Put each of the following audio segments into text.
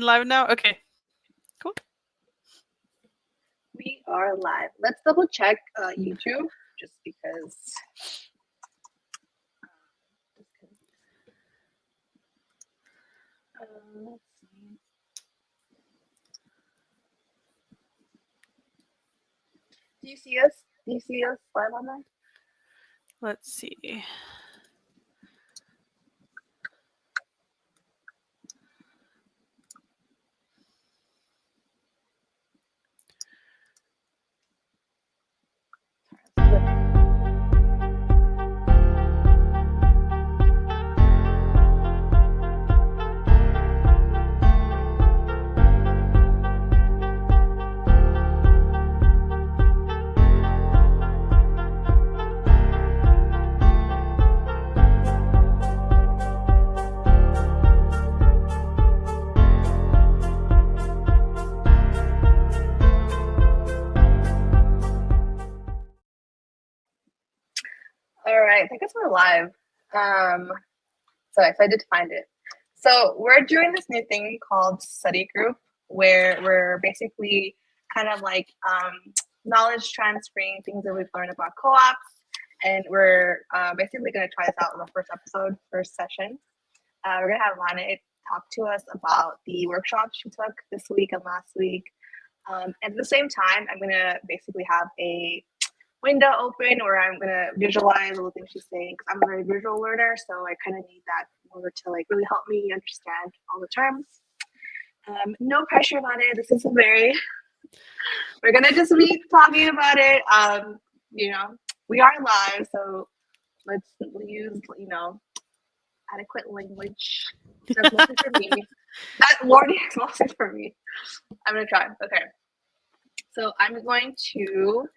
Live now? Okay, cool. We are live. Let's double check YouTube just because. Let's see. Do you see us? Do you see us live on that? Let's see. All right, I guess we're live. So I did find it. So we're doing this new thing called study group, where we're basically kind of like knowledge transferring things that we've learned about co-ops, and we're basically going to try this out in the first episode, first session. We're going to have Vane talk to us about the workshops she took this week and last week. And at the same time, I'm going to basically have a window open where I'm going to visualize all the things she's saying because I'm a very visual learner. So I kind of need that in order to like really help me understand all the terms. No pressure about it. This is a very, we're going to just be talking about it. You know, we are live, so let's use, adequate language. That's mostly for me. That warning is mostly for me. I'm going to try. Okay. So I'm going to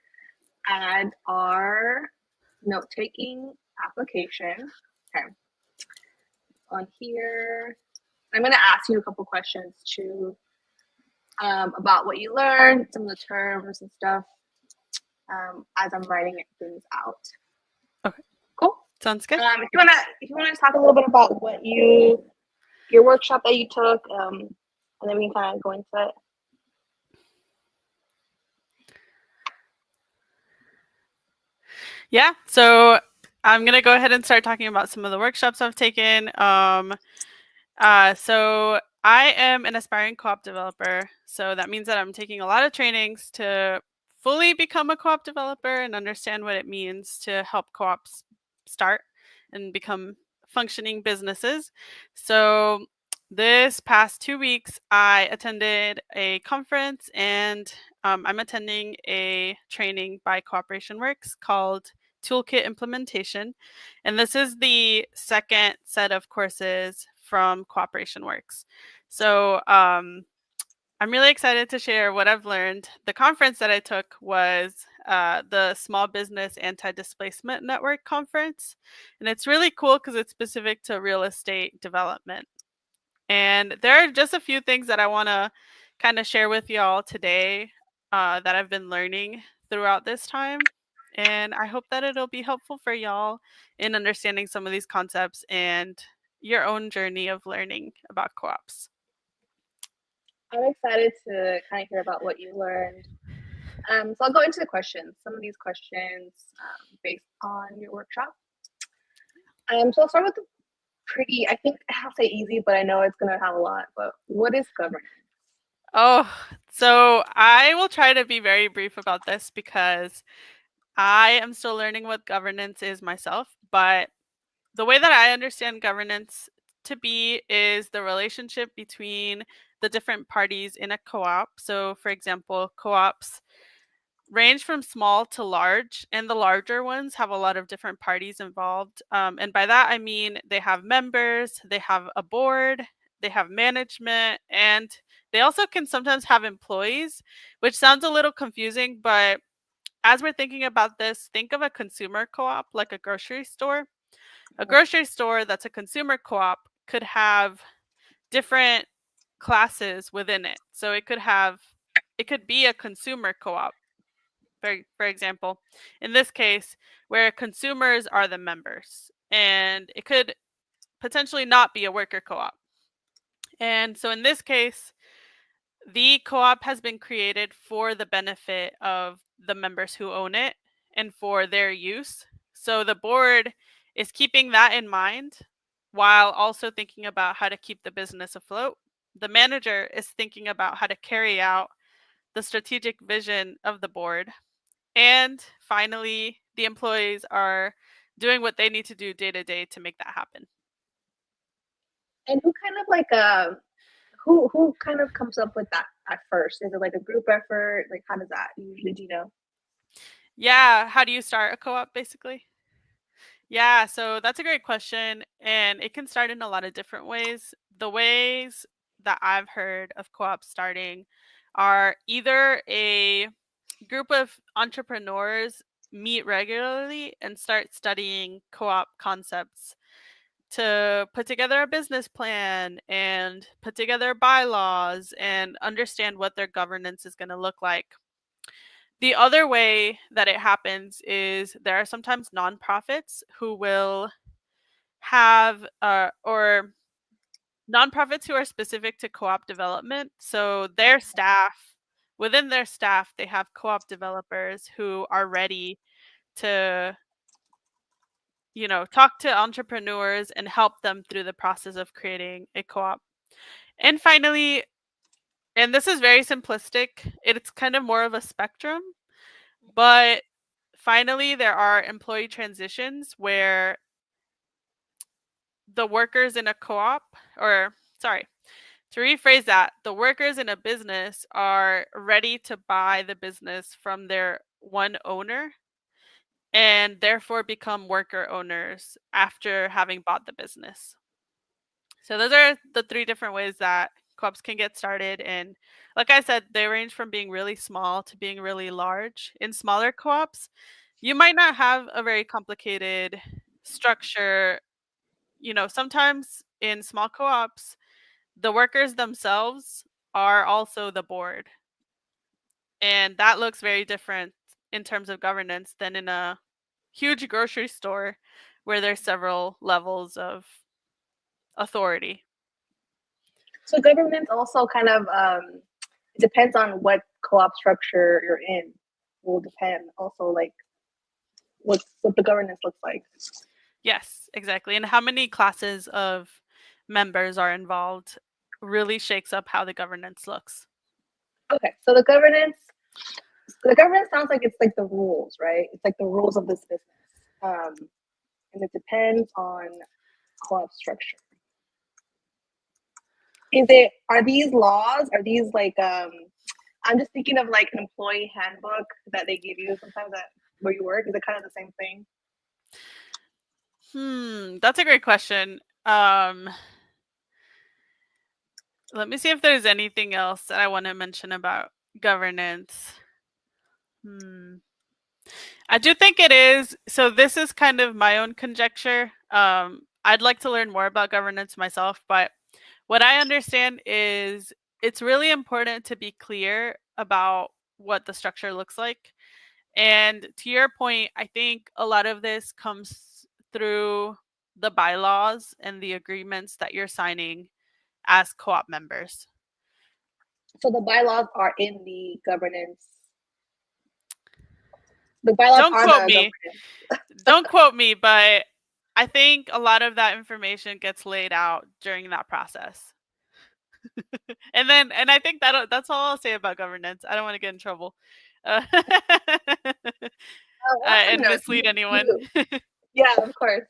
add our note-taking application. Okay. On here, I'm going to ask you a couple questions too about what you learned, some of the terms and stuff as I'm writing things out. Okay. Cool. Sounds good. If you wanna talk a little bit about what your workshop that you took, and then we can kind of go into it. Yeah, so I'm going to go ahead and start talking about some of the workshops I've taken. So I am an aspiring co-op developer. So that means that I'm taking a lot of trainings to fully become a co-op developer and understand what it means to help co-ops start and become functioning businesses. So this past 2 weeks, I attended a conference and I'm attending a training by Cooperation Works called Toolkit Implementation. And this is the second set of courses from Cooperation Works. So I'm really excited to share what I've learned. The conference that I took was the Small Business Anti-Displacement Network Conference. And it's really cool because it's specific to real estate development. And there are just a few things that I want to kind of share with y'all today that I've been learning throughout this time. And I hope that it'll be helpful for y'all in understanding some of these concepts and your own journey of learning about co-ops. I'm excited to kind of hear about what you learned. So I'll go into the questions. Some of these questions based on your workshop. So I'll start with the pretty, I think I'll say easy, but I know it's going to have a lot. But what is governance? Oh, so I will try to be very brief about this because I am still learning what governance is myself. But the way that I understand governance to be is the relationship between the different parties in a co-op. So, for example, co-ops range from small to large, and the larger ones have a lot of different parties involved. And by that, I mean they have members, they have a board, they have management, and they also can sometimes have employees, which sounds a little confusing, but as we're thinking about this, think of a consumer co-op like a grocery store. A grocery store that's a consumer co-op could have different classes within it. So it could be a consumer co-op, for example, in this case, where consumers are the members. And it could potentially not be a worker co-op. And so in this case, the co-op has been created for the benefit of the members who own it and for their use. So the board is keeping that in mind while also thinking about how to keep the business afloat. The manager is thinking about how to carry out the strategic vision of the board. And finally, the employees are doing what they need to do day to day to make that happen. And who kind of like who kind of comes up with that at first? Is it like a group effort? Like how does that usually, do you know? Yeah, how do you start a co-op basically? Yeah, so that's a great question, and it can start in a lot of different ways. The ways that I've heard of co-ops starting are either a group of entrepreneurs meet regularly and start studying co-op concepts to put together a business plan and put together bylaws and understand what their governance is going to look like. The other way that it happens is there are sometimes nonprofits who will have or nonprofits who are specific to co-op development. So their staff, within their staff, they have co-op developers who are ready to, talk to entrepreneurs and help them through the process of creating a co-op. And finally, and this is very simplistic, it's kind of more of a spectrum, but finally there are employee transitions where the workers in a co-op, or sorry, to rephrase that, the workers in a business are ready to buy the business from their one owner and therefore become worker owners after having bought the business. So those are the three different ways that co-ops can get started. And like I said, they range from being really small to being really large. In smaller co-ops, you might not have a very complicated structure. Sometimes in small co-ops, the workers themselves are also the board. And that looks very different in terms of governance than in a huge grocery store where there's several levels of authority. So government also kind of it depends on what co-op structure you're in. Will depend also like what the governance looks like. Yes, exactly. And how many classes of members are involved really shakes up how the governance looks. Okay, so the governance sounds like it's like the rules, right? It's like the rules of this business, um, and it depends on co-op structure. Are these laws? Are these like I'm just thinking of like an employee handbook that they give you sometimes at where you work. Is it kind of the same thing? That's a great question. Um, Let me see if there's anything else that I want to mention about governance. Hmm. I do think it is. So this is kind of my own conjecture. I'd like to learn more about governance myself, but what I understand is it's really important to be clear about what the structure looks like. And to your point, I think a lot of this comes through the bylaws and the agreements that you're signing as co-op members. So the bylaws are in the governance. The bylaws Don't are quote the me. governance. Don't quote me, but I think a lot of that information gets laid out during that process. And I think that's all I'll say about governance. I don't want to get in trouble. Uh, What are some and notes? mislead anyone. Yeah, of course.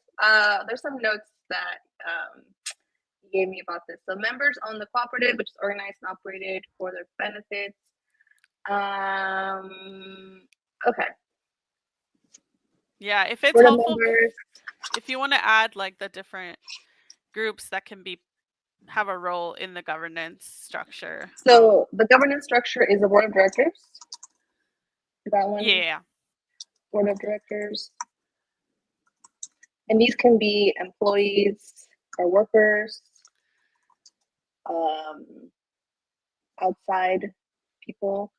There's some notes that you gave me about this. So members own the cooperative, which is organized and operated for their benefits. Okay. Yeah, if it's For the helpful, members, if you want to add like the different groups that can have a role in the governance structure. so the governance structure is the board of directors. That one, Yeah. board of directors. And these can be employees or workers, um, outside people,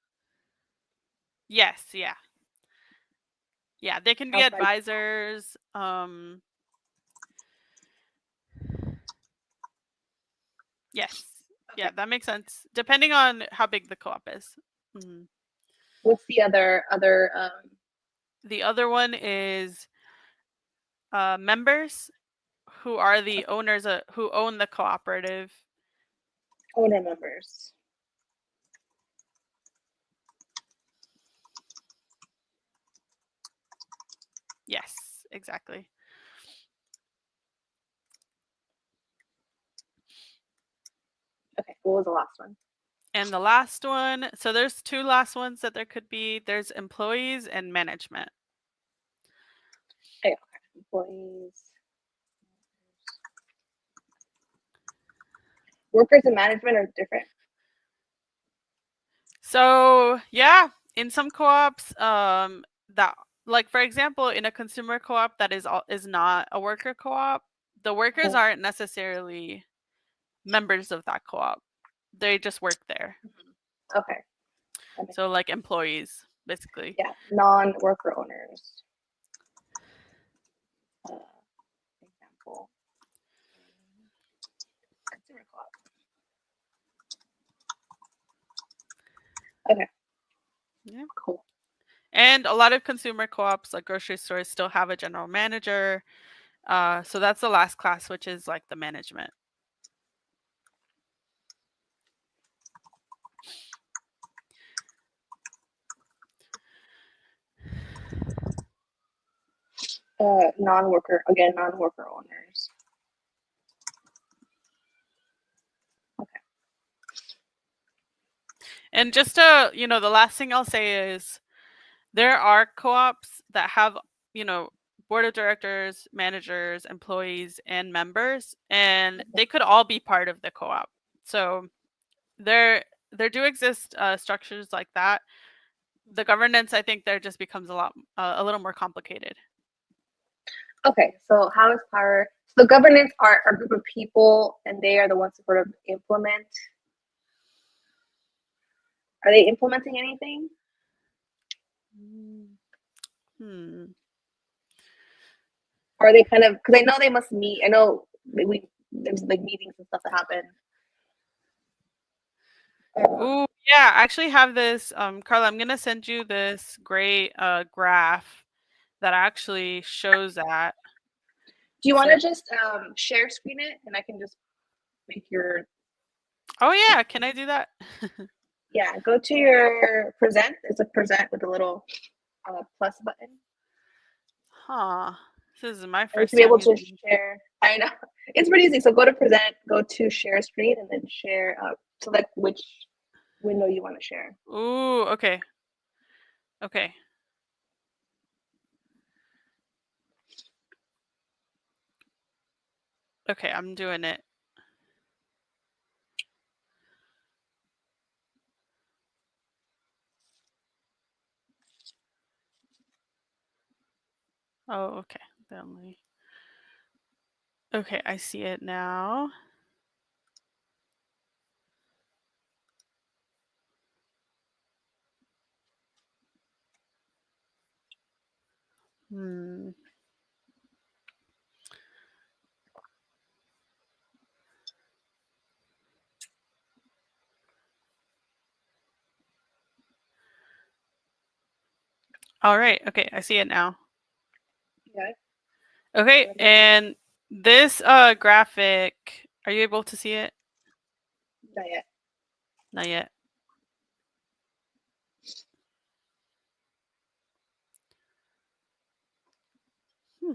Yes, yeah. Yeah, they can be outside. advisors. Yes. Yeah, Okay. that makes sense. Depending on how big the co-op is. Mhm. What's the other The other one is members who are the owners who own the cooperative. owner members? Yes, exactly. Okay. What was the last one? And the last one, so there's two last ones that there could be. There's employees and management. Okay. Employees, workers, and management are different. So yeah, in some co-ops, that like for example, in a consumer co-op that is not a worker co-op, the workers Mhm. aren't necessarily members of that co-op. They just work there. Okay. So like employees, basically. Yeah, non-worker owners. Example, consumer co-op. Okay, Yeah. cool. And a lot of consumer co-ops, like grocery stores, still have a general manager. So that's the last class, which is like the management. Non-worker owners. Okay. And just to, the last thing I'll say is there are co-ops that have, board of directors, managers, employees, and members, and they could all be part of the co-op. So there do exist structures like that. The governance, I think, there just becomes a little more complicated. Okay, so how is power? So the governance are a group of people, and they are the ones to sort of implement. Are they implementing anything? Hmm. Or are they kind of? Because I know they must meet. I know there's like meetings and stuff that happen. Ooh, yeah, I actually have this, Carla, I'm gonna send you this great graph that actually shows that. Do you want So, to just share screen it, and I can just make your oh yeah, can I do that? yeah? Go to your present. It's a present with a little plus button. Huh. This is my And you first should be time able to using. share. I know it's pretty easy. So go to present, go to share screen, and then share. Select which window you want to share. Ooh, okay. Okay. Okay, I'm doing it. Oh, okay. Okay, I see it now. Hmm. All right. Okay, I see it now. Okay. Okay, and this graphic, are you able to see it? Not yet. Not yet. Hmm.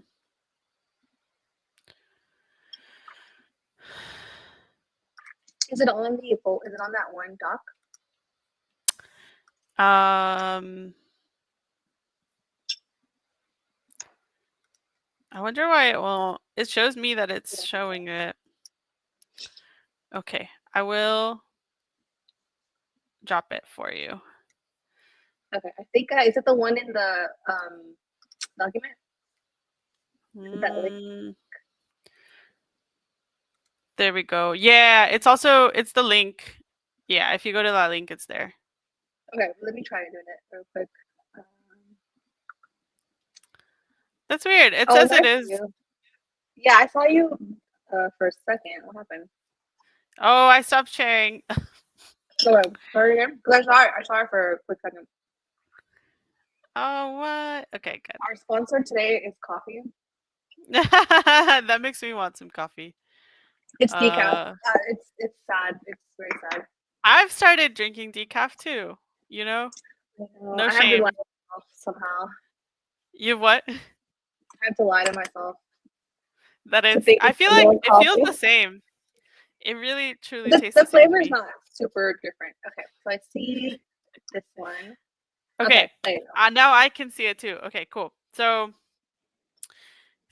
Is it on the full? Is it on that one doc? I wonder why it won't. It shows me that it's showing it. Okay, I will drop it for you. Okay. I think is it the one in the document? Is that link? Mm, there we go. Yeah, it's the link. Yeah, if you go to that link, it's there. Okay. Let me try doing it real quick. Um, That's weird. It oh, says it that's is. you. Yeah, I saw you for a second. What happened? Oh, I stopped sharing. Go ahead. Sorry again. Because I saw it for a quick second. Oh, what? Okay, Our sponsor today is coffee. good. That makes me want some coffee. It's decaf. Uh, It's sad. It's very sad. I've started drinking decaf too. You know, I know. no I have to lie shame. to myself somehow. You what? I have to lie to myself That to it's. think I it's feel like more it feels the coffee. same. It really, truly tastes The the same to flavor is me. not super different. Okay, so I see this one. Okay, Okay, there you go. now I can see it too. Okay, cool. So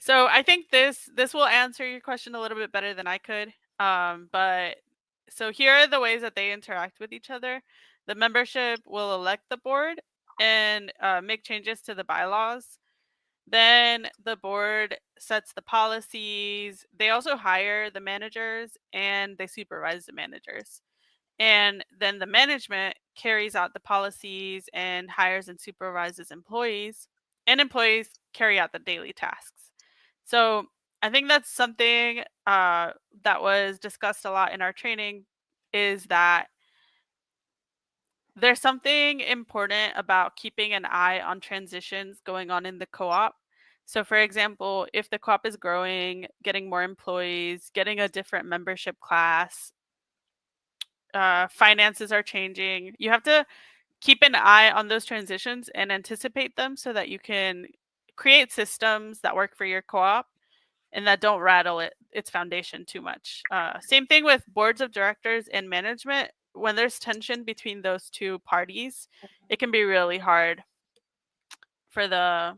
I think this will answer your question a little bit better than I could. But so here are the ways that they interact with each other. The membership will elect the board and make changes to the bylaws. Then the board sets the policies. They also hire the managers and they supervise the managers. And then the management carries out the policies and hires and supervises employees, and employees carry out the daily tasks. So I think that's something that was discussed a lot in our training is that there's something important about keeping an eye on transitions going on in the co-op. So, for example, if the co-op is growing, getting more employees, getting a different membership class, finances are changing, you have to keep an eye on those transitions and anticipate them so that you can create systems that work for your co-op and that don't rattle its foundation too much. Same thing with boards of directors and management. When there's tension between those two parties, it can be really hard for the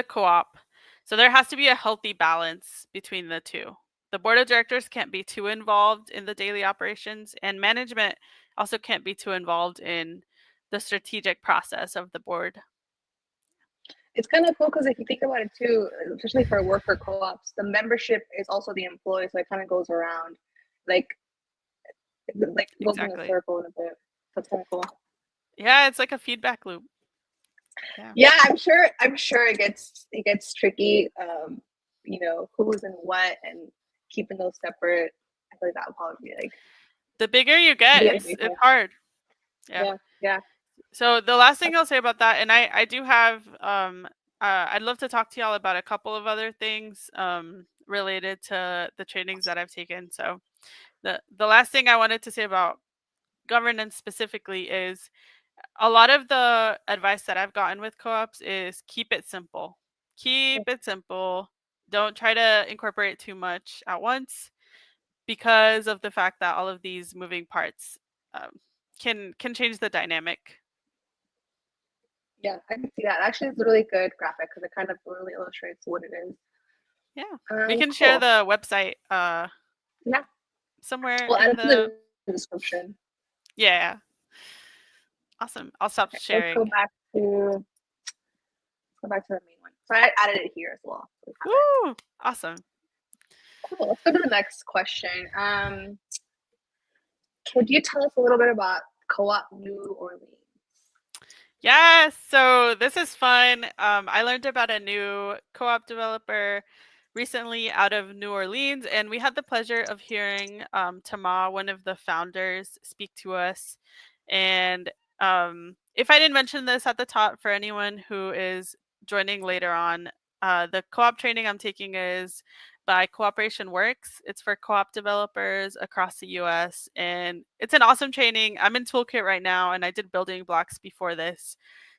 co-op. So there has to be a healthy balance between the two. The board of directors can't be too involved in the daily operations, and management also can't be too involved in the strategic process of the board. It's kind of cool because if you think about it too, especially for worker co-ops, the membership is also the employee, so it kind of goes around, like goes in a Exactly. circle in a bit. That's kind of cool. Yeah, it's like a feedback loop. Yeah. Yeah, I'm sure. I'm sure it gets tricky. Who's and what, and keeping those separate. I feel like that would probably be like The bigger you get, the it's hard. Yeah. Yeah, yeah. So the last thing I'll say about that, and I do have I'd love to talk to y'all about a couple of other things related to the trainings that I've taken. So the last thing I wanted to say about governance specifically is a lot of the advice that I've gotten with co-ops is keep it simple. Keep it simple. Don't try to incorporate too much at once because of the fact that all of these moving parts um, can change the dynamic. Yeah, I can see that. Actually, it's a really good graphic because it kind of really illustrates what it is. Yeah. We can share Cool. the website Yeah, somewhere we'll add in it to the the description. yeah. Awesome. I'll stop Okay, let's go sharing. back to the main one. So I added it here as well. So we have it. Woo! Awesome. Cool. Let's go to the next question. Could you tell us a little bit about Co-op New Orleans? Yes. So this is fun. I learned about a new co-op developer recently out of New Orleans, and we had the pleasure of hearing Tama, one of the founders, speak to us. And if I didn't mention this at the top for anyone who is joining later on, the co-op training I'm taking is by Cooperation Works. It's for co-op developers across the US, and it's an awesome training. I'm in Toolkit right now, and I did building blocks before this.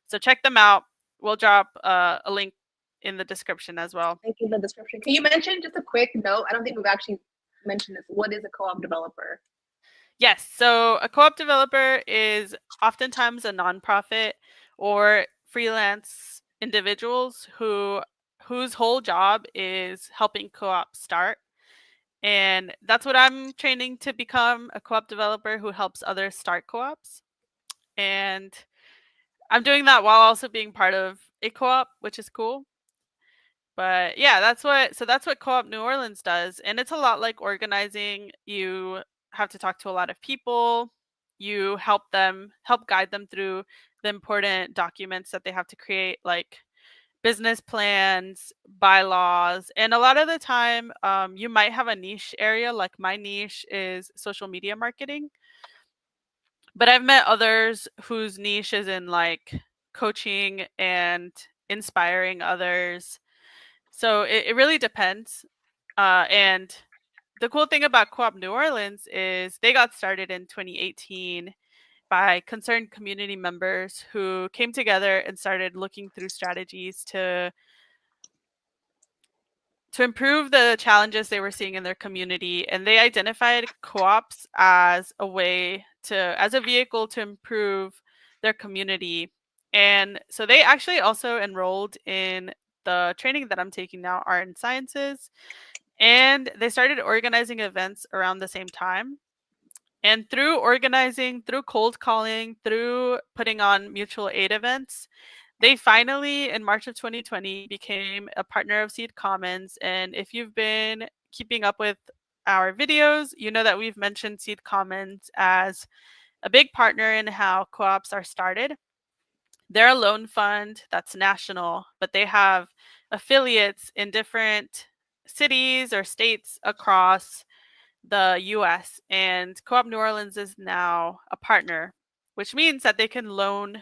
So check them out. We'll drop a link in the description as well. Thank you in the description. Can you mention just a quick note? I don't think we've actually mentioned this. What is a co-op developer? Yes. So a co op developer is oftentimes a nonprofit or freelance individuals whose whole job is helping co-ops start. And that's what I'm training to become, a co-op developer who helps others start co-ops. And I'm doing that while also being part of a co-op, which is cool. But yeah, that's what Co-op New Orleans does, and it's a lot like organizing. You have to talk to a lot of people. You help guide them through the important documents that they have to create, like business plans, bylaws, and a lot of the time, you might have a niche area. Like my niche is social media marketing, but I've met others whose niche is in like coaching and inspiring others. So it really depends. And the cool thing about Co-op New Orleans is they got started in 2018 by concerned community members who came together and started looking through strategies to improve the challenges they were seeing in their community, and they identified co-ops as as a vehicle to improve their community. And so they actually also enrolled in the training that I'm taking now, art and sciences, and they started organizing events around the same time. And through organizing, through cold calling, through putting on mutual aid events, they finally, in March of 2020, became a partner of Seed Commons. And if you've been keeping up with our videos, you know that we've mentioned Seed Commons as a big partner in how co-ops are started. They're a loan fund that's national, but they have affiliates in different cities or states across the US. And Co-op New Orleans is now a partner, which means that they can loan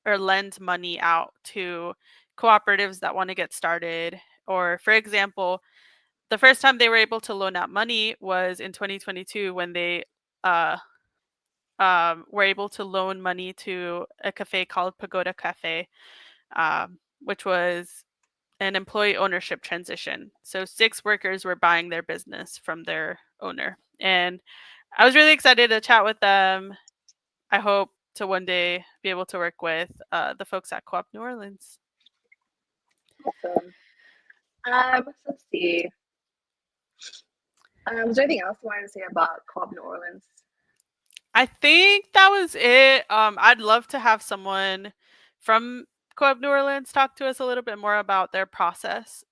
or lend money out to cooperatives that want to get started. Or, for example, the first time they were able to loan out money was in 2022 when they uh, were able to loan money to a cafe called Pagoda Cafe, which was an employee ownership transition. So 6 workers were buying their business from their owner. And I was really excited to chat with them. I hope to one day be able to work with the folks at Co-op New Orleans. Awesome. Let's see. Was there anything else you wanted to say about Co-op New Orleans? I think that was it. I'd love to have someone from Co-op New Orleans talk to us a little bit more about their process.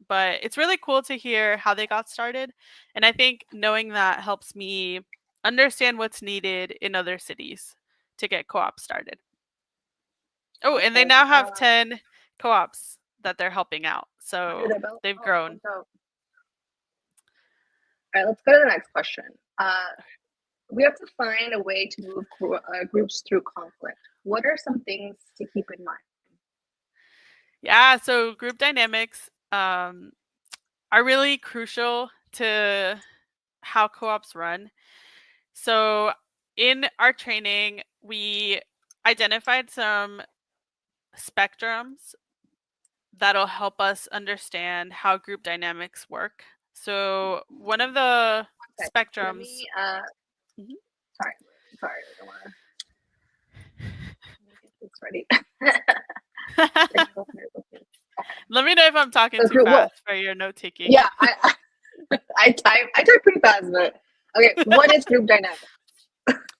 But it's really cool to hear how they got started. And I think knowing that helps me understand what's needed in other cities to get co-op started. Oh, and they Okay. now have 10 co-ops that they're helping out. So they've grown. All right, let's go to the next question. We have to find a way to move groups through conflict. What are some things to keep in mind? Yeah, so group dynamics are really crucial to how co-ops run. So in our training, we identified some spectrums that'll help us understand how group dynamics work. So one of the Okay, spectrums. let me. Mhm. Sorry, I don't want to get this ready. Let me know if I'm talking too fast for your note taking. Yeah, I type pretty fast, but okay. What is group dynamics?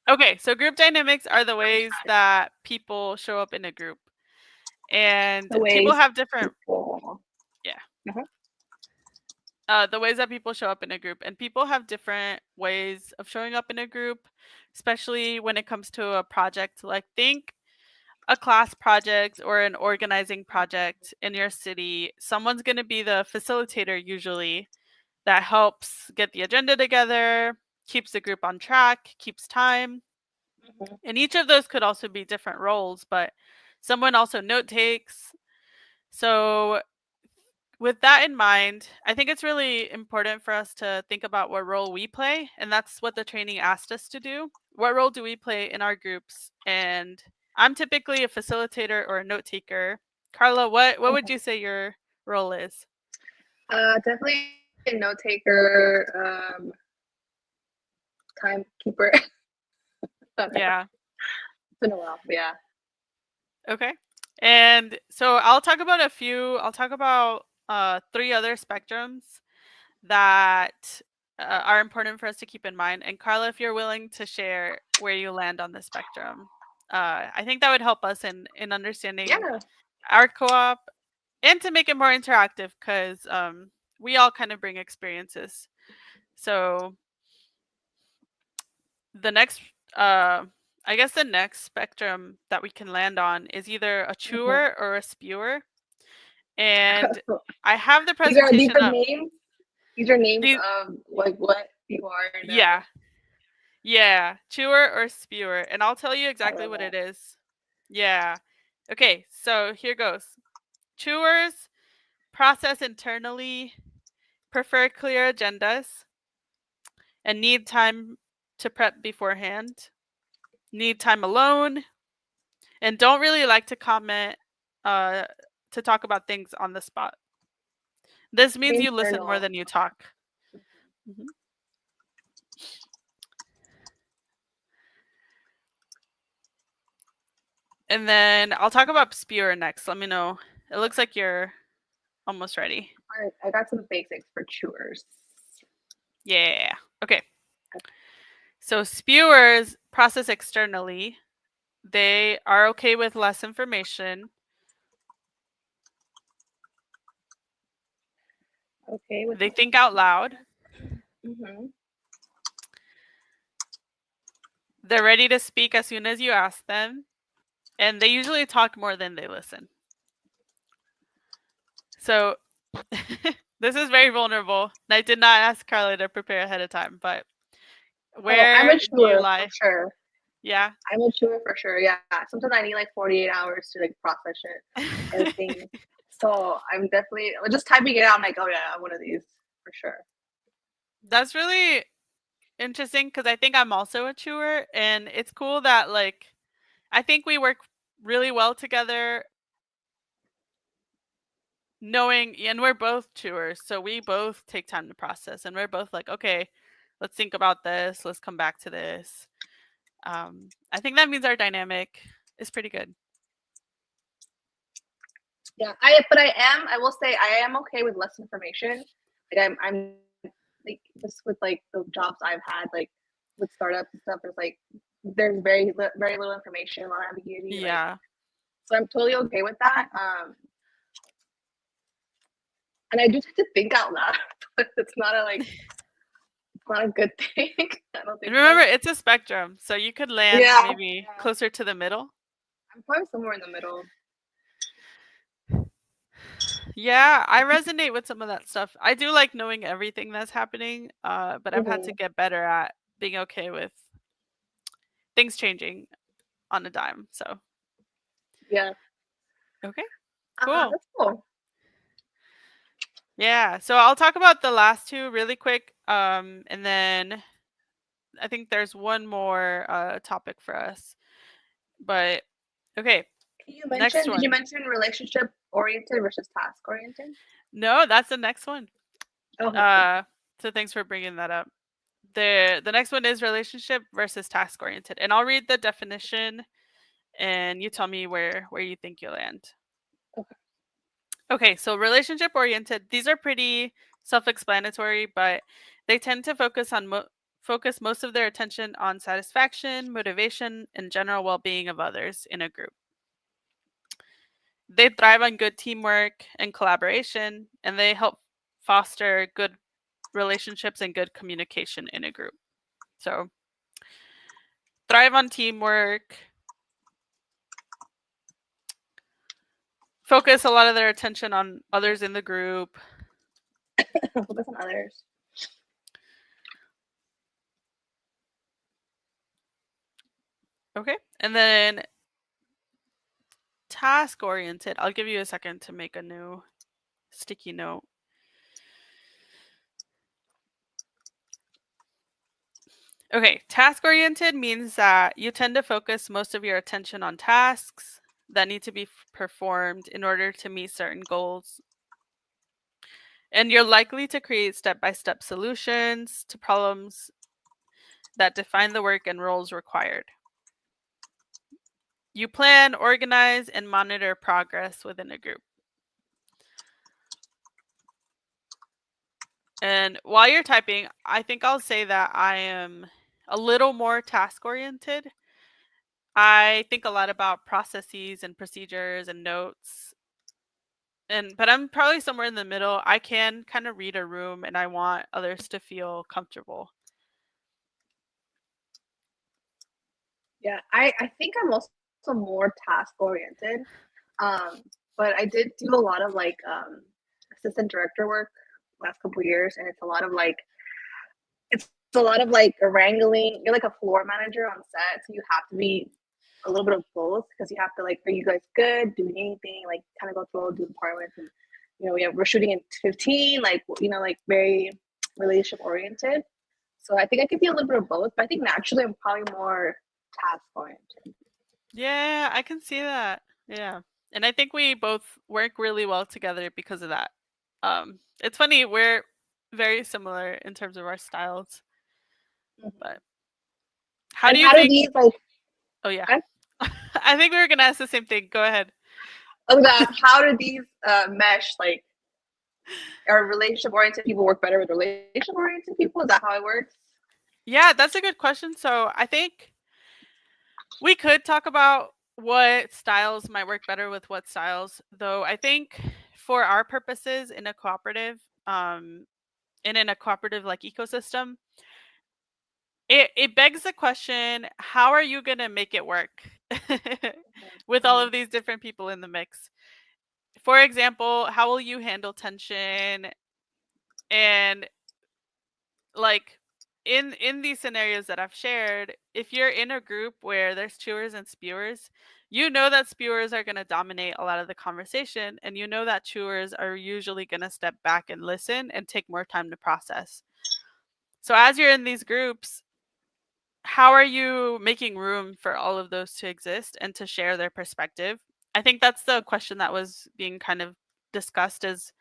Okay, so group dynamics are the ways that people show up in a group, and people have different. Yeah. The ways that people show up in a group, and people have different ways of showing up in a group, especially when it comes to a project. Like think a class project or an organizing project in your city. Someone's going to be the facilitator usually that helps get the agenda together, keeps the group on track, keeps time. And each of those could also be different roles, but someone also note takes. So with that in mind, I think it's really important for us to think about what role we play, and that's what the training asked us to do. What role do we play in our groups? And I'm typically a facilitator or a note taker. Karla, what would you say your role is? Definitely a note taker, timekeeper. Yeah. It's been a while, yeah. Okay. And so I'll talk about 3 other spectrums that are important for us to keep in mind. And Karla, if you're willing to share where you land on the spectrum, I think that would help us in understanding our co-op and to make it more interactive because we all kind of bring experiences. So the next, I guess the next spectrum that we can land on is either a chewer or a spewer. And I have the these are presentation up. names. These are names The of like what you are in a. Yeah, yeah, chewer or spewer, and I'll tell you I exactly love what that. it is. Yeah. Okay, so here goes. Chewers process internally, prefer clear agendas, and need time to prep beforehand. Need time alone, and don't really like to comment uh to talk about things on the spot. This means you listen more Internal. than you talk. Mhm. And then I'll talk about spewer next. Let me know. It looks like you're almost ready. All right, I got some basics for chewers. Yeah. Okay. So spewers process externally. They are okay with less information. Okay, with They less think out loud. information. They're ready to speak as soon as you ask them. And they usually talk more than they listen. So this is very vulnerable. And I did not ask Carla to prepare ahead of time, but Oh, I'm a where do you chewer for lie? sure. Yeah. I'm a chewer for sure. Yeah. Sometimes I need like 48 hours to like process it or think. So I'm definitely just typing it out. I'm like, oh yeah, I'm one of these for sure. That's really interesting because I think I'm also a chewer, and it's cool that like I think we work really well together, knowing, and we're both chewers, so we both take time to process, and we're both like, okay, let's think about this, let's come back to this. I think that means our dynamic is pretty good. Yeah. I will say I am okay with less information. Like I'm like just with like the jobs I've had, like with startups and stuff, there's very little information, a lot of ambiguity. Like Yeah. so I'm totally okay with that. And I do have to think out loud, but it's not a good thing. I don't And think so. remember, it's a spectrum, so you could land Yeah, maybe yeah. closer to the middle. I'm probably somewhere in the middle. Yeah, I resonate with some of that stuff. I do like knowing everything that's happening, but I've had to Hmm. get better at being okay with things changing on a dime. So, Yeah, okay, cool. that's cool. Yeah, so I'll talk about the last two really quick, and then I think there's one more topic for us. But okay, next Did you one. mention relationship oriented versus task oriented? No, that's the next one. Oh, okay, cool. Uh, so thanks for bringing that up. The next one is relationship versus task oriented, and I'll read the definition, and you tell me where you think you'll land. Okay. Okay, so relationship oriented. These are pretty self-explanatory, but they tend to focus most of their attention on satisfaction, motivation, and general well-being of others in a group. They thrive on good teamwork and collaboration, and they help foster good relationships and good communication in a group. So, thrive on teamwork, focus a lot of their attention on others in the group. Focus on others. Okay. And then task oriented. I'll give you a second to make a new sticky note. Okay, task oriented means that you tend to focus most of your attention on tasks that need to be performed in order to meet certain goals. And you're likely to create step by step solutions to problems that define the work and roles required. You plan, organize, and monitor progress within a group. And while you're typing, I think I'll say that I am a little more task oriented. I think a lot about processes and procedures and notes. But I'm probably somewhere in the middle. I can kind of read a room and I want others to feel comfortable. Yeah, I think I'm also more task oriented. Um, but I did do a lot of like assistant director work last couple of years, and it's a lot of like wrangling. You're like a floor manager on set, so you have to be a little bit of both because you have to like, are you guys good? Do we need anything? Like kind of go through all the departments, and we're shooting in 15, like like very relationship oriented. So I think I could be a little bit of both, but I think naturally I'm probably more task oriented. Yeah, I can see that. Yeah. And I think we both work really well together because of that. It's funny, we're very similar in terms of our styles, Mhm. but how And do you how do think these like? Oh yeah. I I think we were gonna ask the same thing. Go ahead. was that how do these mesh? Like, are relationship oriented people work better with relationship oriented people? Is that how it works? Yeah, that's a good question. So I think we could talk about what styles might work better with what styles, though I think for our purposes in a cooperative, and in a cooperative like ecosystem, it begs the question, how are you gonna make it work with all Mhm. of these different people in the mix? For example, how will you handle tension and like in these scenarios that I've shared, if you're in a group where there's chewers and spewers, you know that spewers are going to dominate a lot of the conversation, and you know that chewers are usually going to step back and listen and take more time to process. So as you're in these groups, how are you making room for all of those to exist and to share their perspective? I think that's the question that was being kind of discussed, is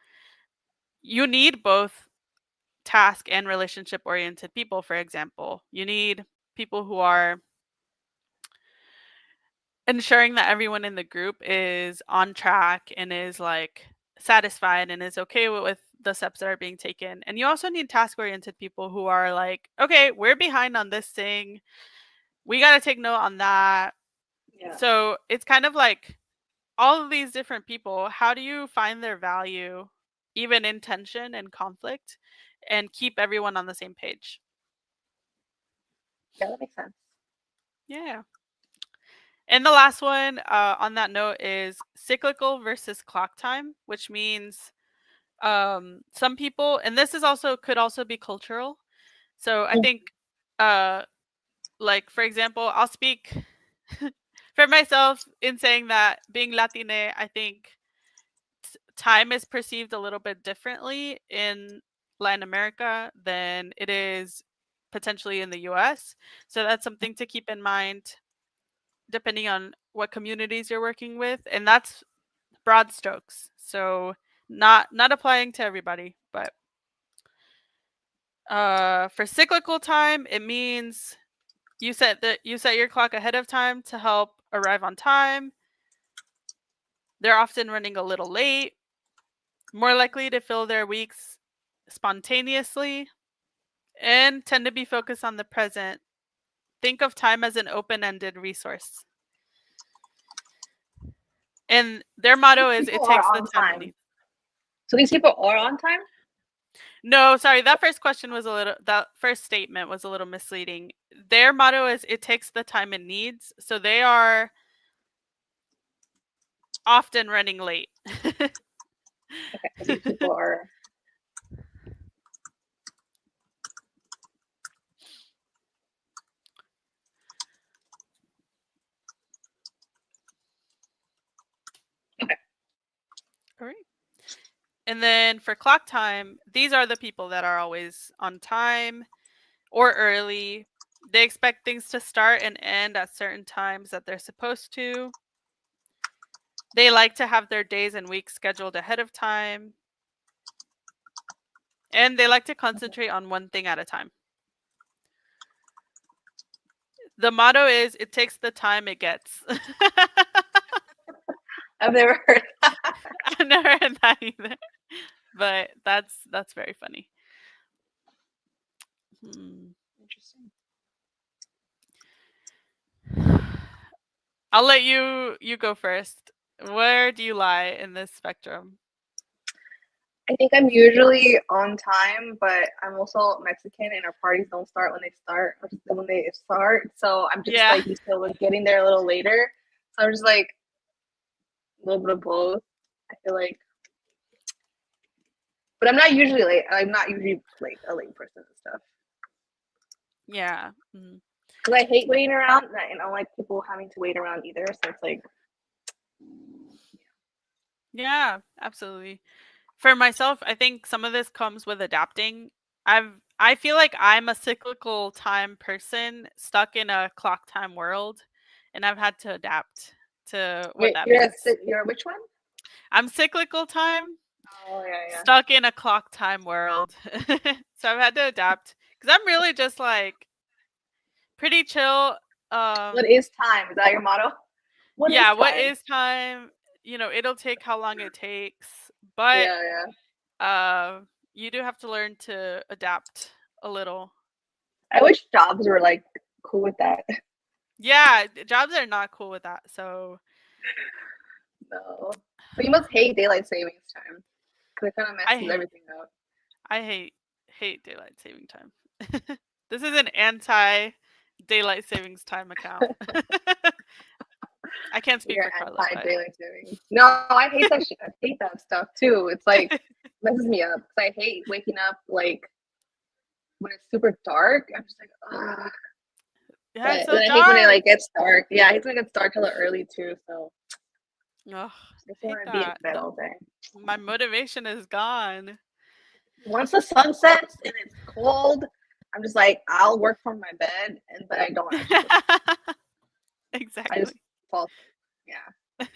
you need both task and relationship oriented people. For example, you need people who are ensuring that everyone in the group is on track and is like satisfied and is okay with the steps that are being taken. And you also need task oriented people who are like, okay, we're behind on this thing, we got to take note on that. Yeah, So it's kind of like all of these different people, how do you find their value even in tension and conflict and keep everyone on the same page? yeah, that makes sense. Yeah. And the last one, on that note, is cyclical versus clock time, which means some people, and this is also could also be cultural. So I think, uh, like for example, I'll speak for myself in saying that being Latine, I think time is perceived a little bit differently in Latin America than it is potentially in the US. So that's something to keep in mind depending on what communities you're working with, and that's broad strokes. So not applying to everybody, but for cyclical time, it means you set your clock ahead of time to help arrive on time. They're often running a little late, more likely to fill their weeks spontaneously, and tend to be focused on the present. Think of time as an open-ended resource. And their These motto is it people are takes the on time it time. needs. So these people are on time. No, sorry, that first statement was a little misleading. Their motto is it takes the time it needs. So they are often running late. Okay, so these people are okay. All right. And then for clock time, these are the people that are always on time or early. They expect things to start and end at certain times that they're supposed to. They like to have their days and weeks scheduled ahead of time. And they like to concentrate on one thing at a time. The motto is it takes the time it gets. I've never heard. I've never heard that either. But that's very funny. Hmm. Interesting. I'll let you go first. Where do you lie in this spectrum? I think I'm usually on time, but I'm also Mexican, and our parties don't start when they start, or just when they start. So I'm just Yeah. like used to like getting there a little later. So I'm just like a little bit of both. I feel like, but I'm not usually late. I'm not usually like a late person and stuff. Yeah. Mhm. Because I hate waiting around, and I don't like people having to wait around either. So it's like, Yeah, absolutely. For myself, I think some of this comes with adapting. I feel like I'm a cyclical time person stuck in a clock time world, and I've had to adapt to what wait, that means. you're which one? I'm cyclical time, Oh yeah, yeah. stuck in a clock time world. So I've had to adapt because I'm really just like pretty chill. What Um, is time? Is that your motto? What is yeah, what time? is time? It'll take how long it takes, but Yeah, yeah. uh, you do have to learn to adapt a little. I wish jobs were like cool with that. Yeah, jobs are not cool with that. So No, but you must hate daylight savings time because it kind of I messes hate everything up. I hate daylight saving time. This is an anti daylight savings time account. I can't speak You're for Carla, anti but daylight savings. No, I hate that shit. I hate that stuff too. It's like messes me up. 'Cause I hate waking up like when it's super dark. I'm just like, ugh. yeah, it's But so then I hate when it dark. like gets dark. Yeah, I hate when it gets dark hella early too. So Ugh, I just hate want to be in that. bed all day. My motivation is gone. Once the sun sets and it's cold, I'm just like, I'll work from my bed, and but I don't actually work. I just Exactly. fall asleep. Yeah.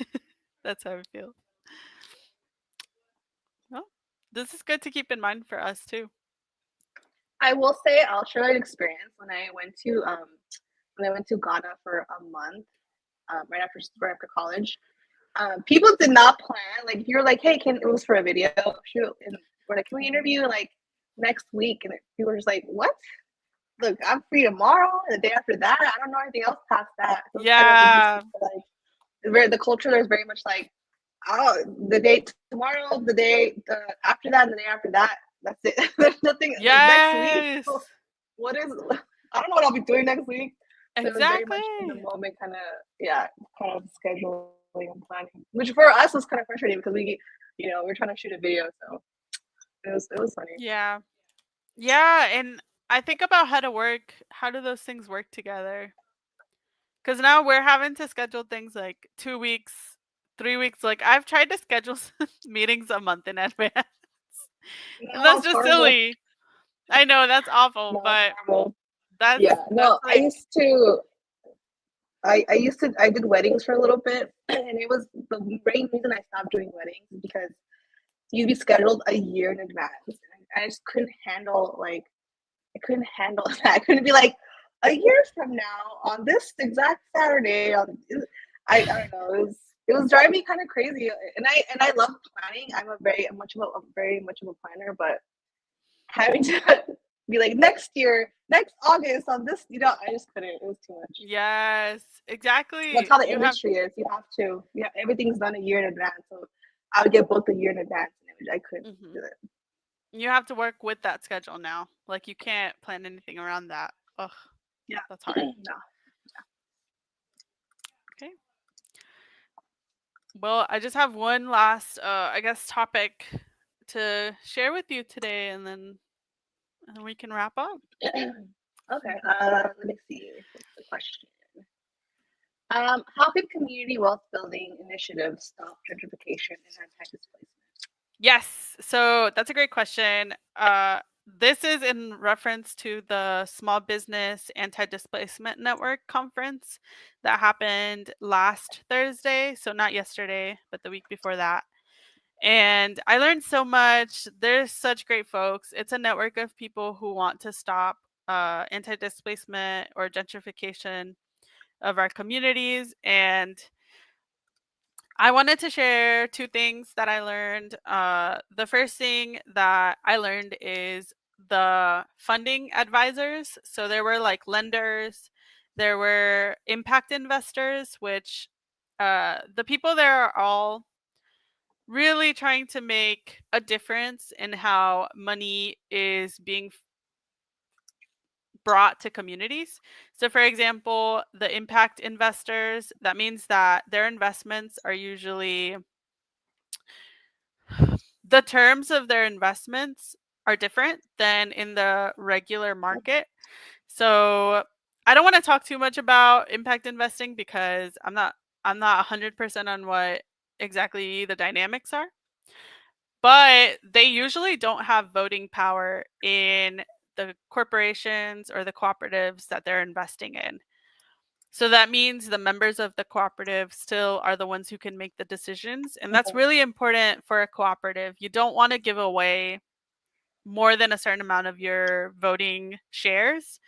That's how I feel. Well, this is good to keep in mind for us too. I will say I'll share an experience when I went to Ghana for a month, right after college. People did not plan. Like you were like, hey, can it was for a video shoot, and we're like, can we interview like next week? And people were just like, what? Look, I'm free tomorrow and the day after that. I don't know anything else past that. So it's kind of Yeah. interesting. Like the culture there's very much like, oh, the day tomorrow, the after that, and the day after that. That's it. There's nothing like next week. Yes. What is? I don't know what I'll be doing next week. So it was very much in the Exactly. moment, kind of scheduling and planning, which for us was kind of frustrating because we're trying to shoot a video, so it was funny. Yeah. Yeah, and I think about how do those things work together? Because now we're having to schedule things like 2 weeks, 3 weeks. Like I've tried to schedule meetings a month in advance, and No, that's it's just horrible. silly. I know that's awful, No, it's but horrible. that's Yeah, that's no, I like used to. I did weddings for a little bit, and it was the main reason I stopped doing weddings is because you'd be scheduled a year in advance. And I just couldn't handle I couldn't handle that. I couldn't be like a year from now on this exact Saturday. I don't know. It was driving me kind of crazy, and I love planning. I'm a very much of a planner, but having to be like next year, next August on this, I just couldn't. It was too much. yes, That's exactly. how the industry is. You have to. Yeah, everything's done a year in advance. So I would get booked a year in advance, and I couldn't Mhm. do it. You have to work with that schedule now. Like you can't plan anything around that. Ugh, Yeah. that's hard. No. Okay. Well, I just have one last, I guess, topic to share with you today, and then we can wrap up. Okay. Let me see. What's the question? How can community wealth building initiatives stop gentrification and anti-displacement? Yes. So that's a great question. This is in reference to the Small Business Anti Displacement Network conference that happened last Thursday. So not yesterday, but the week before that. And I learned so much. There's such great folks. It's a network of people who want to stop anti displacement or gentrification of our communities. And I wanted to share two things that I learned. The first thing that I learned is the funding advisors. So there were like lenders, there were impact investors, which the people there are all really trying to make a difference in how money is being brought to communities. So, for example, the impact investors, that means that their investments are usually The terms of their investments are different than in the regular market. So I don't want to talk too much about impact investing because I'm not 100% on what exactly the dynamics are. But they usually don't have voting power in the corporations or the cooperatives that they're investing in. So that means the members of the cooperative still are the ones who can make the decisions. And that's Okay. really important for a cooperative. You don't want to give away more than a certain amount of your voting shares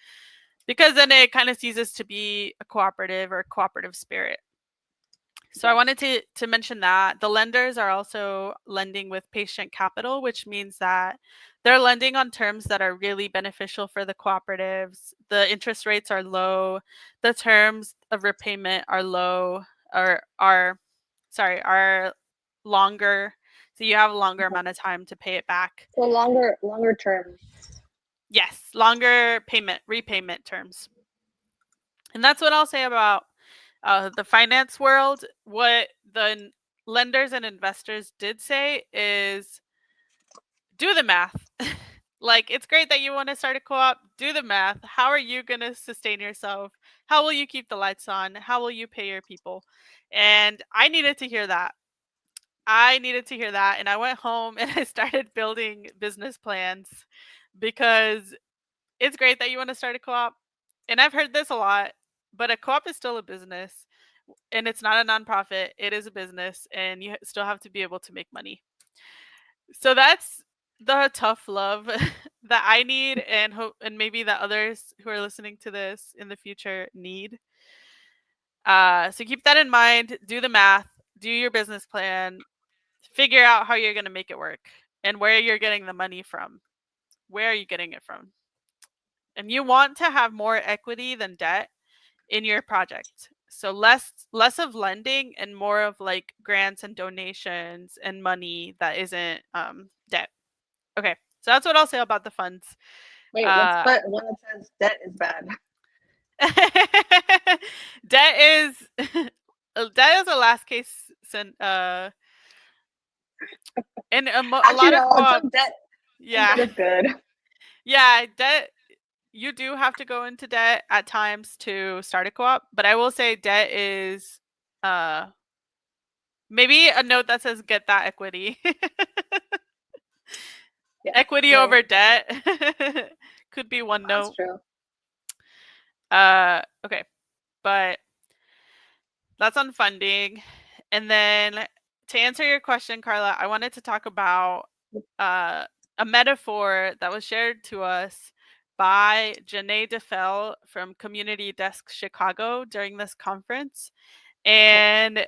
because then it kind of ceases to be a cooperative or cooperative spirit. So I Yeah. wanted to mention that the lenders are also lending with patient capital, which means that they're lending on terms that are really beneficial for the cooperatives. The interest rates are low, the terms of repayment are low, or are longer. So you have a longer Okay. amount of time to pay it back. So longer term. Yes, longer repayment terms. And that's what I'll say about the finance world. What the lenders and investors did say is do the math. Like, it's great that you want to start a co op, do the math. How are you going to sustain yourself? How will you keep the lights on? How will you pay your people? And I needed to hear that. I needed to hear that. And I went home and I started building business plans because it's great that you want to start a co-op. And I've heard this a lot, but a co-op is still a business and it's not a nonprofit. It is a business and you still have to be able to make money. So that's the tough love that I need and hope and maybe that others who are listening to this in the future need. So keep that in mind, do the math, do your business plan, figure out how you're going to make it work and where you're getting the money from. Where are you getting it from? And you want to have more equity than debt in your project. So less of lending and more of like grants and donations and money that isn't debt. Okay, so that's what I'll say about the funds. Wait, let's Uh, put one that says debt is bad. debt is debt is a last case and a Actually, lot of no, co-ops. some Yeah, debt is good. yeah, debt. You do have to go into debt at times to start a co-op, but I will say debt is uh maybe a note that says get that equity. Yeah, Equity true. over debt could be one That's note. true. Okay, but that's on funding. And then to answer your question, Carla, I wanted to talk about uh, a metaphor that was shared to us by Janae DeFell from Community Desk Chicago during this conference. Okay. And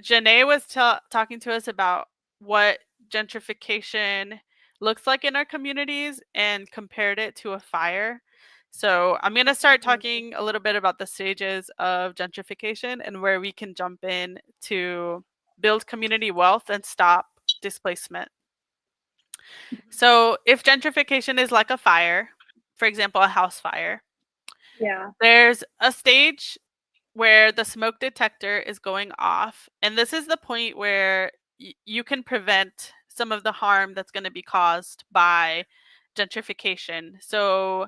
Janae was talking to us about what gentrification looks like in our communities and compared it to a fire. So I'm going to start talking a little bit about the stages of gentrification and where we can jump in to build community wealth and stop displacement. So if gentrification is like a fire, for example, a house fire, Yeah. there's a stage where the smoke detector is going off. And this is the point where you can prevent some of the harm that's going to be caused by gentrification. So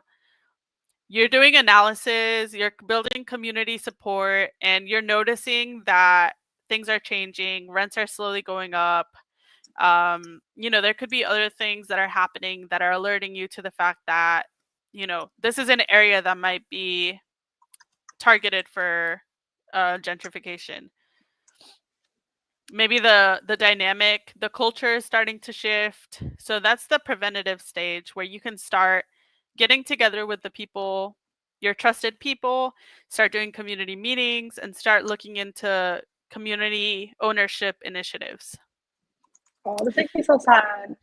you're doing analysis, you're building community support, and you're noticing that things are changing, rents are slowly going up. There could be other things that are happening that are alerting you to the fact that, this is an area that might be targeted for gentrification. Maybe the dynamic, the culture is starting to shift. So that's the preventative stage where you can start getting together with the people, your trusted people, start doing community meetings and start looking into community ownership initiatives. Oh, this makes me so sad.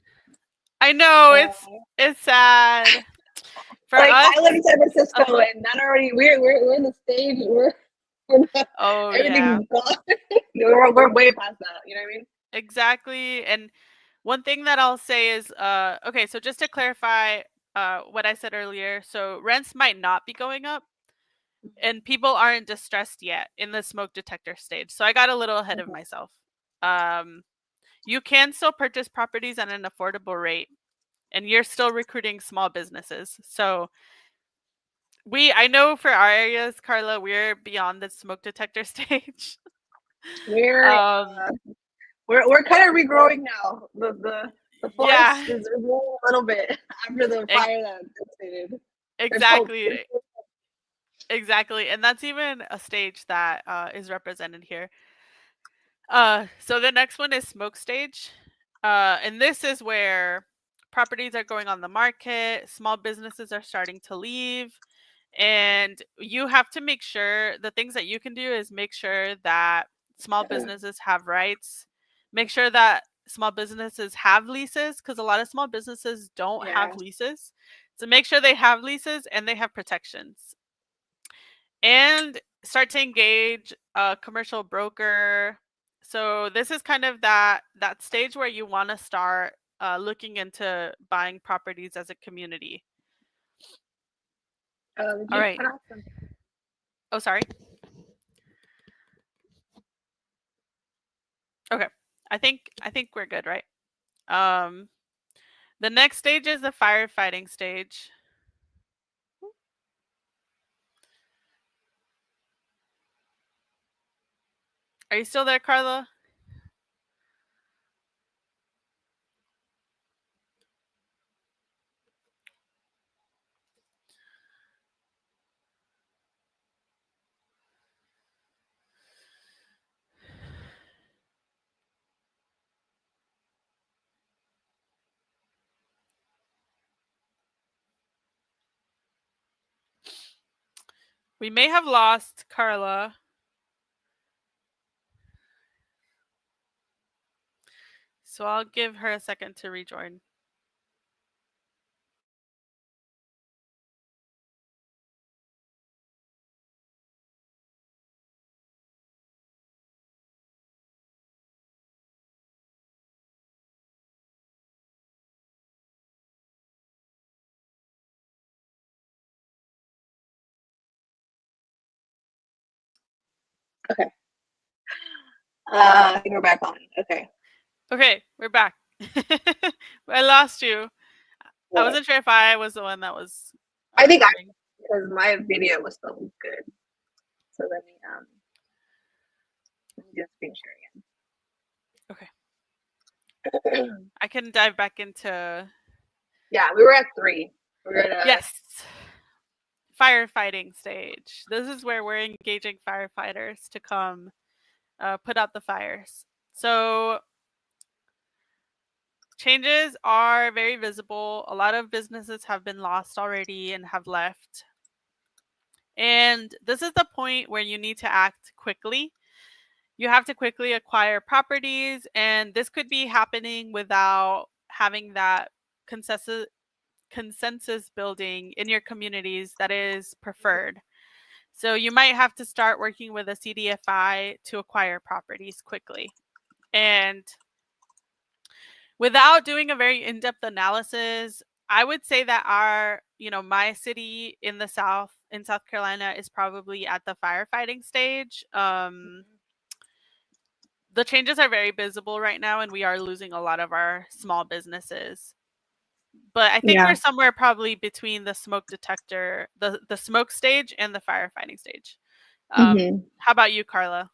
I know Uh, it's sad for like us. I live in San Uh, Francisco, and not already. We're in the stage. We're not, oh yeah, everything's gone. We're way past that. You know what I mean? exactly. And one thing that I'll say is, okay, so just to clarify what I said earlier, so rents might not be going up and people aren't distressed yet in the smoke detector stage. So I got a little ahead of Okay. myself. Um, you can still purchase properties at an affordable rate, and you're still recruiting small businesses. So I know for our areas, Karla, we're beyond the smoke detector stage. We're um, we're kind of regrowing now. The forest yeah, is growing a little bit after the ex- fire that devastated. There's hope. exactly, exactly, and that's even a stage that is represented here. So the next one is smoke stage, and this is where properties are going on the market, small businesses are starting to leave, and you have to make sure the things that you can do is make sure that small businesses have rights, make sure that small businesses have leases, because a lot of small businesses don't Yeah. have leases. So make sure they have leases and they have protections, and start to engage a commercial broker. So this is kind of that stage where you want to start looking into buying properties as a community. Did All you right. cut off some? Oh, sorry. Okay. I think we're good, right? Um, the next stage is the firefighting stage. Are you still there, Karla? We may have lost Karla. So I'll give her a second to rejoin. Okay. I think we're back on. Okay. Okay, we're back. I lost you. I What? wasn't sure if I was the one that was I think I recording. because my video was still good. So let me just screen Okay. share again. I can dive back into. Yeah, we were at 3. We were at Yes. Firefighting stage. This is where we're engaging firefighters to come put out the fires. So changes are very visible. A lot of businesses have been lost already and have left. And this is the point where you need to act quickly. You have to quickly acquire properties, and this could be happening without having that consensus building in your communities that is preferred. So you might have to start working with a CDFI to acquire properties quickly. And without doing a very in-depth analysis, I would say that my city in the South, in South Carolina, is probably at the firefighting stage. The changes are very visible right now, and we are losing a lot of our small businesses. But I think Yeah. we're somewhere probably between the smoke detector, the smoke stage, and the firefighting stage. How about you, Karla?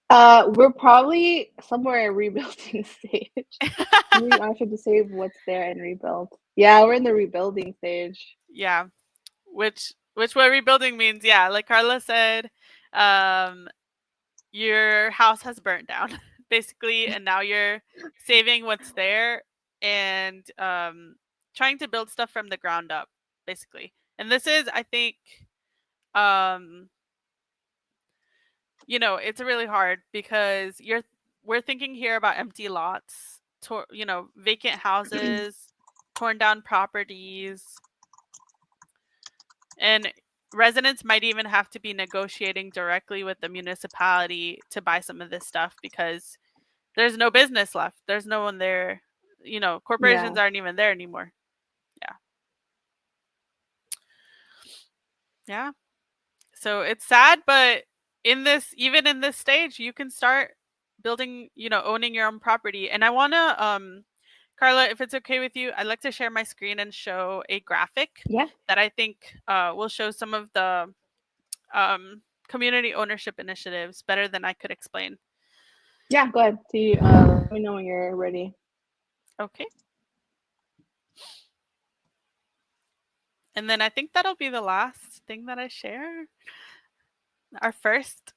We're probably somewhere in rebuilding stage. We actually to save what's there and rebuild. Yeah, we're in the rebuilding stage. Yeah, which what rebuilding means, yeah, like Karla said, um, your house has burnt down basically, and now you're saving what's there and trying to build stuff from the ground up, basically. And this is, I think, um, it's really hard because we're thinking here about empty lots, vacant houses, torn down properties, and residents might even have to be negotiating directly with the municipality to buy some of this stuff because there's no business left. There's no one there. Yeah. Corporations aren't even there anymore. Yeah. Yeah. So it's sad, but even in this stage, you can start building, owning your own property. And I want to, Carla, if it's okay with you, I'd like to share my screen and show a graphic Yeah. that I think will show some of the community ownership initiatives better than I could explain. Yeah, go ahead. See, let me know when you're ready. Okay. And then I think that'll be the last thing that I share. Our first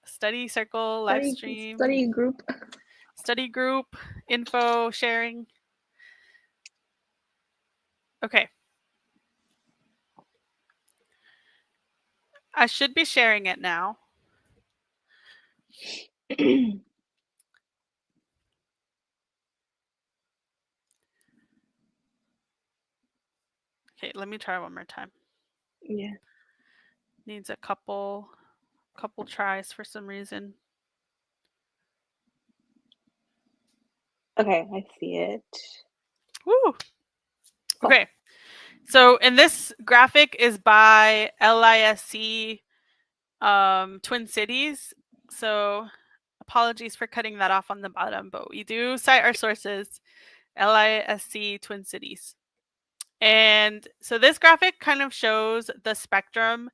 study circle, live stream, Study group. study group, info sharing. Okay. I should be sharing it now. Okay, let me try one more time. Yeah. Needs a couple tries for some reason. Okay, I see it. Woo! Cool. Okay. So, and this graphic is by LISC Twin Cities. So, apologies for cutting that off on the bottom, but we do cite our sources, LISC Twin Cities. And so this graphic kind of shows the spectrum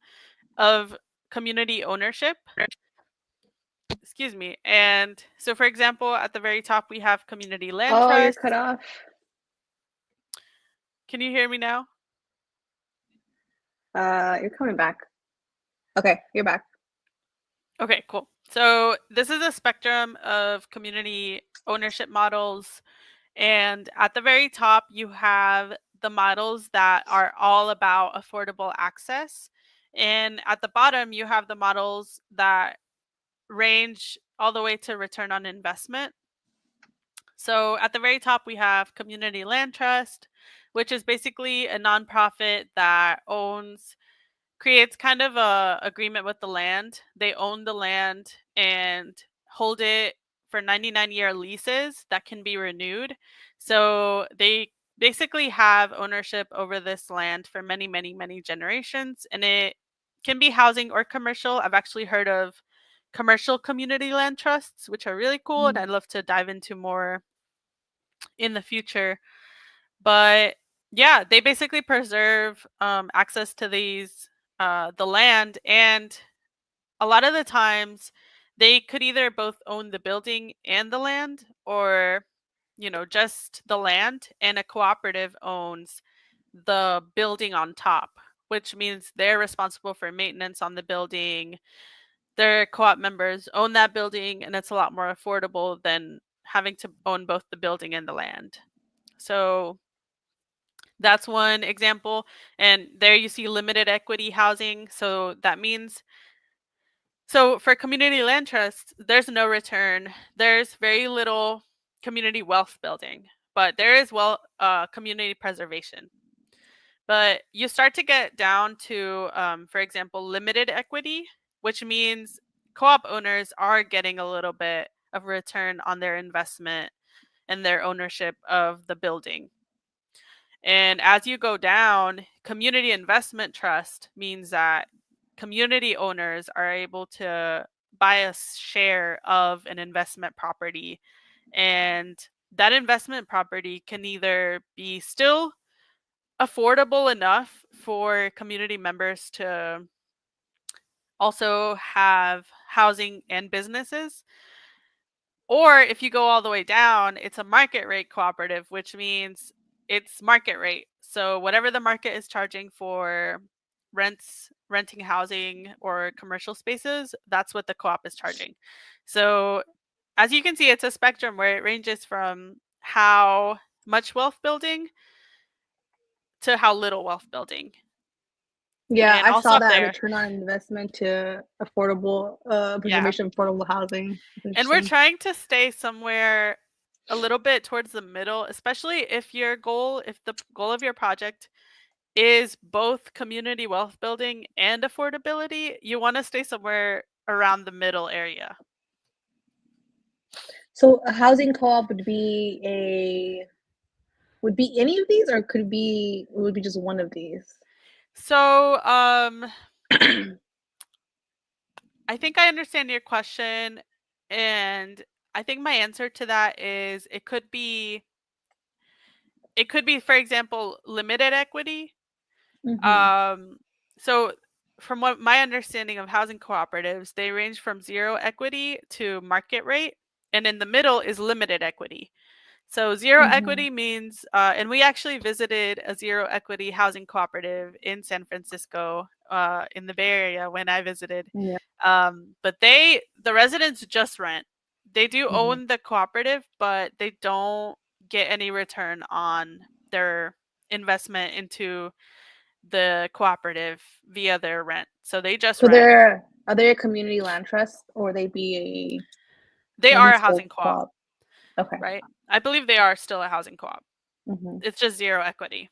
of community ownership. Excuse me. And so, for example, at the very top, we have community land Oh, you're trust. cut off. Can you hear me now? You're coming back. Okay, you're back. Okay, cool. So this is a spectrum of community ownership models. And at the very top, you have the models that are all about affordable access. And at the bottom, you have the models that range all the way to return on investment. So at the very top, we have Community Land Trust, which is basically a nonprofit that creates kind of a agreement with the land. They own the land and hold it for 99-year leases that can be renewed. So they basically have ownership over this land for many, many, many generations, and it can be housing or commercial. I've actually heard of commercial community land trusts, which are really cool, and I'd love to dive into more in the future. But yeah, they basically preserve access to the land, and a lot of the times they could either both own the building and the land, or just the land, and a cooperative owns the building on top, which means they're responsible for maintenance on the building. Their co-op members own that building, and it's a lot more affordable than having to own both the building and the land. So that's one example. And there you see limited equity housing. So that means, so for community land trusts, there's no return. There's very little community wealth building, but there is community preservation. But you start to get down to, for example, limited equity, which means co-op owners are getting a little bit of return on their investment and their ownership of the building. And as you go down, community investment trust means that community owners are able to buy a share of an investment property. And that investment property can either be still affordable enough for community members to also have housing and businesses. Or if you go all the way down, it's a market rate cooperative, which means it's market rate. So whatever the market is charging for renting housing or commercial spaces, that's what the co-op is charging. So as you can see, it's a spectrum where it ranges from how much wealth building to how little wealth building. Yeah, And I I'll saw stop that there. return on investment to affordable Yeah. preservation of affordable housing. And we're Interesting. trying to stay somewhere a little bit towards the middle, especially if the goal of your project is both community wealth building and affordability, you want to stay somewhere around the middle area. So a housing co-op would be any of these, or would be just one of these? So, I think I understand your question, and I think my answer to that is it could be, for example, limited equity. Mm-hmm. Um, so from what my understanding of housing cooperatives, they range from zero equity to market rate, and in the middle is limited equity. So zero Mm-hmm. equity means, and we actually visited a zero equity housing cooperative in San Francisco, in the Bay Area when I visited. Yeah. But the residents just rent. They do Mm-hmm. own the cooperative, but they don't get any return on their investment into the cooperative via their rent. So they just So rent. they're are they a community land trust or they be They a are a municipal housing co-op, co-op? Okay. right? I believe they are still a housing co-op. Mm-hmm. It's just zero equity.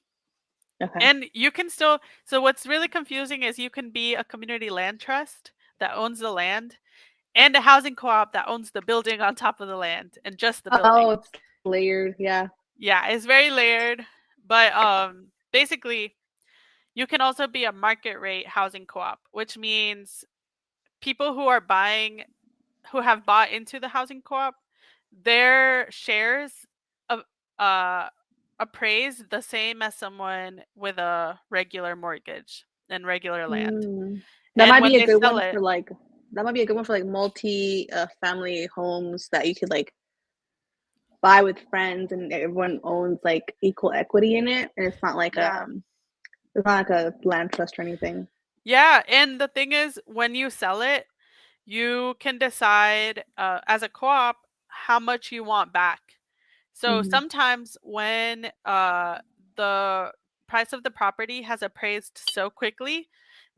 Okay. And you can still, so what's really confusing is you can be a community land trust that owns the land and a housing co-op that owns the building on top of the land and just the Oh, building. it's layered. Yeah. Yeah, it's very layered, but basically you can also be a market rate housing co-op, which means people who have bought into the housing co-op, their shares of uh appraise the same as someone with a regular mortgage and regular land. Mm. That And might when be a they good sell one it, for like that might be a good one for like multi family homes that you could like buy with friends and everyone owns like equal equity in it and yeah. it's not like a land trust or anything. Yeah, and the thing is when you sell it, you can decide as a co-op how much you want back. So Mm-hmm. sometimes when the price of the property has appraised so quickly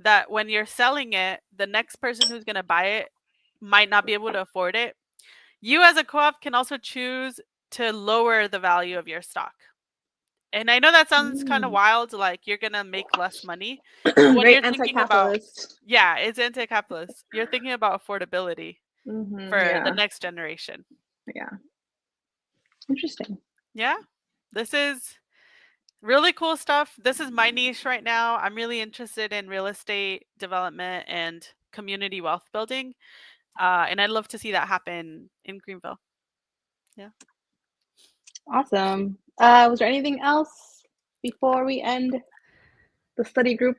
that when you're selling it, the next person who's going to buy it might not be able to afford it. You as a co-op can also choose to lower the value of your stock. And I know that sounds kind of Mm. wild, like you're going to make less money. But when Very you're thinking about, anti-capitalist. yeah, it's anti-capitalist. You're thinking about affordability Mm-hmm. for the Yeah. next generation. Yeah. Interesting. Yeah. This is really cool stuff. This is my niche right now. I'm really interested in real estate development and community wealth building. And I'd love to see that happen in Greenville. Yeah. Awesome. Was there anything else before we end the study group?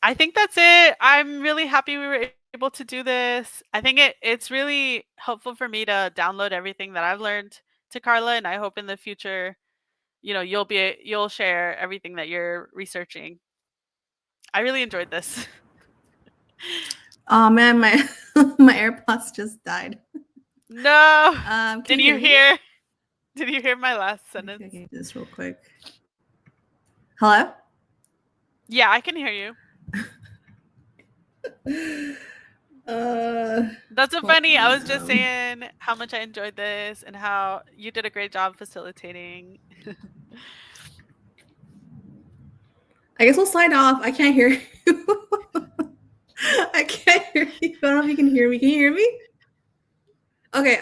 I think that's it. I'm really happy we were able to do this. I think it's really helpful for me to download everything that I've learned to Karla, and I hope in the future, you'll share everything that you're researching. I really enjoyed this. Oh man, my my AirPods just died. No. Can Did you you hear me? hear did you hear my last Let me see if I sentence? can do this real quick. Hello? Yeah, I can hear you. That's so Hold funny. I was just on. saying how much I enjoyed this and how you did a great job facilitating. I guess we'll sign off. I can't hear you. I can't hear you. I don't know if you can hear me. Can you hear me? Okay.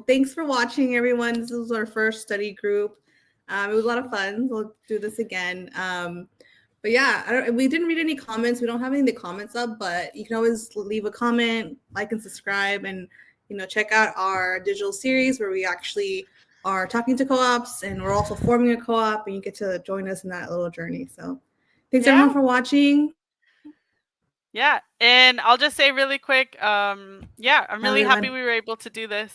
Thanks for watching, everyone. This was our first study group. It was a lot of fun. We'll do this again. But yeah, we didn't read any comments. We don't have any of the comments up, but you can always leave a comment, like and subscribe, and check out our digital series where we actually are talking to co-ops, and we're also forming a co-op, and you get to join us in that little journey. So thanks Yeah. everyone for watching. Yeah. And I'll just say really quick, yeah, I'm Have a really good happy one. we were able to do this.